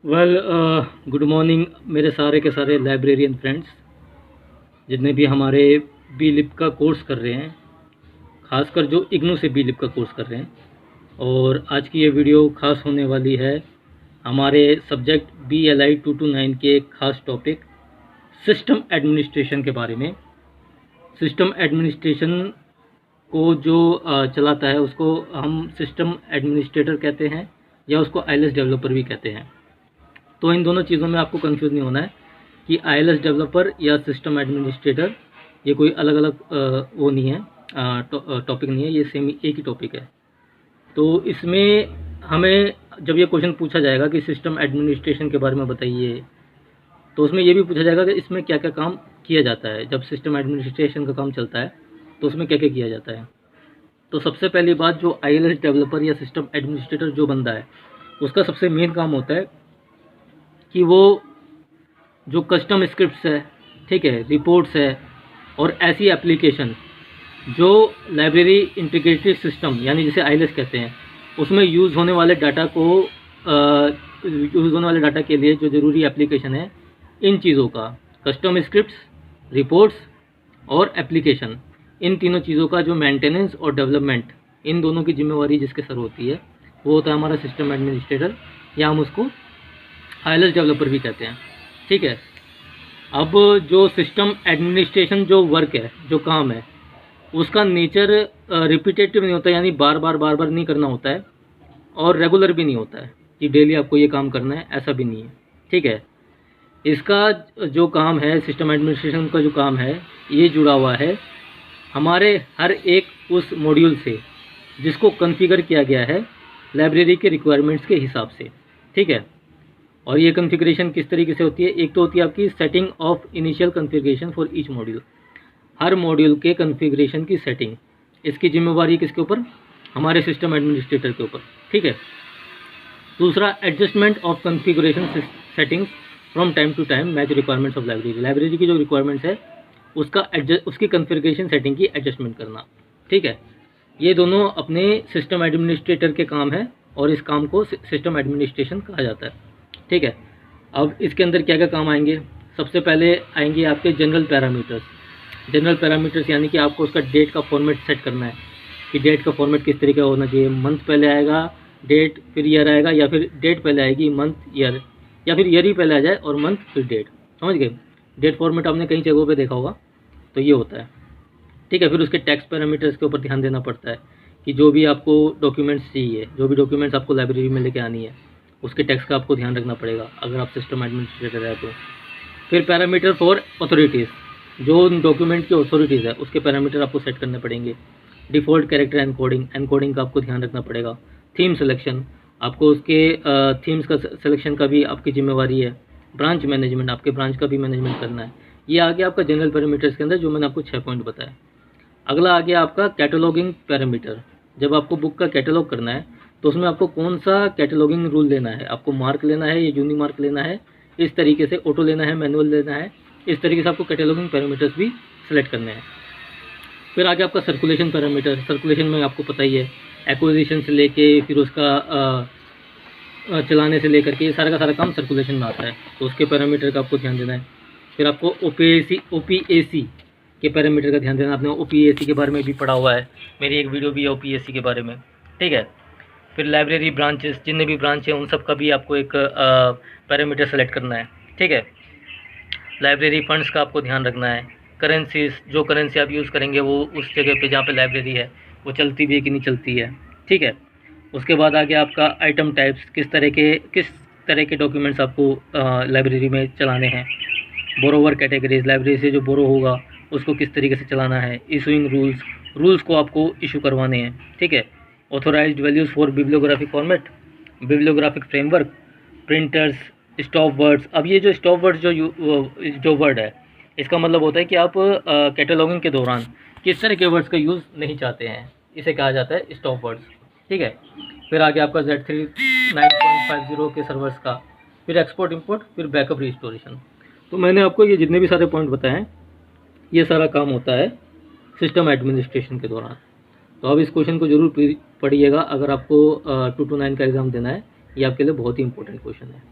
Good morning मेरे सारे के सारे लाइब्रेरियन फ्रेंड्स, जितने भी हमारे बी लिप का कोर्स कर रहे हैं, खासकर जो इग्नू से बी लिप का कोर्स कर रहे हैं। और आज की ये वीडियो खास होने वाली है हमारे सब्जेक्ट BLI 229 के एक खास टॉपिक सिस्टम एडमिनिस्ट्रेशन के बारे में। सिस्टम एडमिनिस्ट्रेशन को जो चलाता है उसको हम सिस्टम एडमिनिस्ट्रेटर कहते हैं या उसको ILS डेवलपर भी कहते हैं। तो इन दोनों चीज़ों में आपको कंफ्यूज नहीं होना है कि ILS डेवलपर या सिस्टम एडमिनिस्ट्रेटर ये कोई अलग अलग वो नहीं है, टॉपिक नहीं है, ये सेम एक ही टॉपिक है। तो इसमें हमें जब ये क्वेश्चन पूछा जाएगा कि सिस्टम एडमिनिस्ट्रेशन के बारे में बताइए, तो उसमें ये भी पूछा जाएगा कि इसमें क्या क्या काम किया जाता है। जब सिस्टम एडमिनिस्ट्रेशन का काम चलता है तो उसमें क्या क्या किया जाता है। तो सबसे पहली बात, जो ILS डेवलपर या सिस्टम एडमिनिस्ट्रेटर जो बंदा है उसका सबसे मेन काम होता है कि वो जो कस्टम स्क्रिप्ट्स है, ठीक है, रिपोर्ट्स है और ऐसी एप्लीकेशन जो लाइब्रेरी इंटीग्रेटेड सिस्टम यानी जिसे ILS कहते हैं उसमें यूज़ होने वाले डाटा के लिए जो ज़रूरी एप्लीकेशन है, इन चीज़ों का कस्टम स्क्रिप्ट्स, रिपोर्ट्स और एप्लीकेशन, इन तीनों चीज़ों का जो मेंटेनेंस और डेवलपमेंट, इन दोनों की जिम्मेवारी जिसके सर होती है वो होता है हमारा सिस्टम एडमिनिस्ट्रेटर, या हम उसको ILS डेवलपर भी कहते हैं। ठीक है, अब जो सिस्टम एडमिनिस्ट्रेशन जो वर्क है, जो काम है, उसका नेचर रिपीटेटिव नहीं होता, यानी बार बार नहीं करना होता है, और रेगुलर भी नहीं होता है कि डेली आपको ये काम करना है, ऐसा भी नहीं है। ठीक है, इसका जो काम है, सिस्टम एडमिनिस्ट्रेशन का जो काम है, ये जुड़ा हुआ है हमारे हर एक उस मॉड्यूल से जिसको कॉन्फ़िगर किया गया है लाइब्रेरी के रिक्वायरमेंट्स के हिसाब से। ठीक है, और ये कॉन्फ़िगरेशन किस तरीके से होती है, एक तो होती है आपकी setting of initial configuration for each module, her module के कॉन्फ़िगरेशन की सेटिंग, इसकी जिम्मेवारी किसके ऊपर, हमारे सिस्टम एडमिनिस्ट्रेटर के ऊपर। ठीक है, दूसरा, adjustment of configuration settings from time to time match requirements of library, library की जो रिक्वायरमेंट्स है उसकी कॉन्फ़िगरेशन सेटिंग की एडजस्टमेंट करना। ठीक है, ये दोनों अपने सिस्टम एडमिनिस्ट्रेटर के काम है और इस काम को सिस्टम एडमिनिस्ट्रेशन कहा जाता है। ठीक है, अब इसके अंदर क्या क्या काम आएंगे, सबसे पहले आएंगे आपके जनरल पैरामीटर्स, यानी कि आपको उसका डेट का फॉर्मेट सेट करना है कि डेट का फॉर्मेट किस तरीके का होना चाहिए। मंथ पहले आएगा, डेट फिर ईयर आएगा, या फिर डेट पहले आएगी, मंथ ईयर, या फिर ईयर ही पहले आ जाए और मंथ फिर डेट। समझ गए, डेट फॉर्मेट आपने कई जगहों पे देखा होगा, तो ये होता है। ठीक है, फिर उसके टेक्स्ट पैरामीटर्स के ऊपर ध्यान देना पड़ता है कि जो भी आपको डॉक्यूमेंट्स चाहिए, जो भी डॉक्यूमेंट्स आपको लाइब्रेरी में लेके आनी है, उसके टेक्स्ट का आपको ध्यान रखना पड़ेगा अगर आप सिस्टम एडमिनिस्ट्रेटर है तो। फिर पैरामीटर फॉर अथॉरिटीज़, जो डॉक्यूमेंट की अथॉरिटीज़ है उसके पैरामीटर आपको सेट करने पड़ेंगे। डिफ़ॉल्ट कैरेक्टर एनकोडिंग का आपको ध्यान रखना पड़ेगा। थीम सिलेक्शन, आपको उसके थीम्स का सिलेक्शन का भी आपकी जिम्मेवारी है। ब्रांच मैनेजमेंट, आपके ब्रांच का भी मैनेजमेंट करना है। ये आ गया आपका जनरल पैरामीटर्स के अंदर, जो मैंने आपको 6 पॉइंट बताया। अगला आ गया आपका कैटलॉगिंग पैरामीटर, जब आपको बुक का कैटलॉग करना है तो उसमें आपको कौन सा कैटलॉगिंग रूल लेना है, आपको मार्क लेना है या यूनी मार्क लेना है, इस तरीके से ऑटो लेना है, मैनुअल लेना है, इस तरीके से आपको कैटलॉगिंग पैरामीटर्स भी सिलेक्ट करने हैं। फिर आगे आपका सर्कुलेशन पैरामीटर, सर्कुलेशन में आपको पता ही है, एक्विजिशन से लेके फिर उसका चलाने से लेकर के ये सारा का सारा काम सर्कुलेशन में आता है, तो उसके पैरामीटर का आपको ध्यान देना है। फिर आपको OPAC के पैरामीटर का ध्यान देना। आपने OPAC के बारे में भी पढ़ा हुआ है, मेरी एक वीडियो भी है OPAC के बारे में। ठीक है, फिर लाइब्रेरी ब्रांचेस, जितने भी ब्रांच हैं उन सब का भी आपको एक पैरामीटर सेलेक्ट करना है। ठीक है, लाइब्रेरी फंड्स का आपको ध्यान रखना है। करेंसीज, जो करेंसी आप यूज़ करेंगे वो उस जगह पे जहाँ पे लाइब्रेरी है वो चलती भी है कि नहीं चलती है। ठीक है, उसके बाद आ गया आपका आइटम टाइप्स, किस तरह के डॉक्यूमेंट्स आपको लाइब्रेरी में चलाने हैं। बोरोवर कैटेगरीज, लाइब्रेरी से जो बोरो होगा उसको किस तरीके से चलाना है। इशूइंग रूल्स को आपको इशू करवाने हैं। ठीक है, authorised values for bibliographic format, bibliographic framework, printers, stop words. अब ये जो स्टॉप वर्ड्स जो वर्ड है, इसका मतलब होता है कि आप कैटलॉगिंग के दौरान किस तरह के वर्ड्स का यूज़ नहीं चाहते हैं, इसे कहा जाता है स्टॉप वर्ड्स। ठीक है, फिर आगे आपका Z3 9.50 के सर्वर्स का, फिर एक्सपोर्ट इंपोर्ट, फिर बैकअप रिस्टोरेशन। तो मैंने आपको ये जितने भी सारे पॉइंट बताए हैं, ये सारा काम होता है सिस्टम एडमिनिस्ट्रेशन के दौरान। तो आप इस क्वेश्चन को जरूर पढ़िएगा अगर आपको 229 का एग्ज़ाम देना है, ये आपके लिए बहुत ही इंपॉर्टेंट क्वेश्चन है।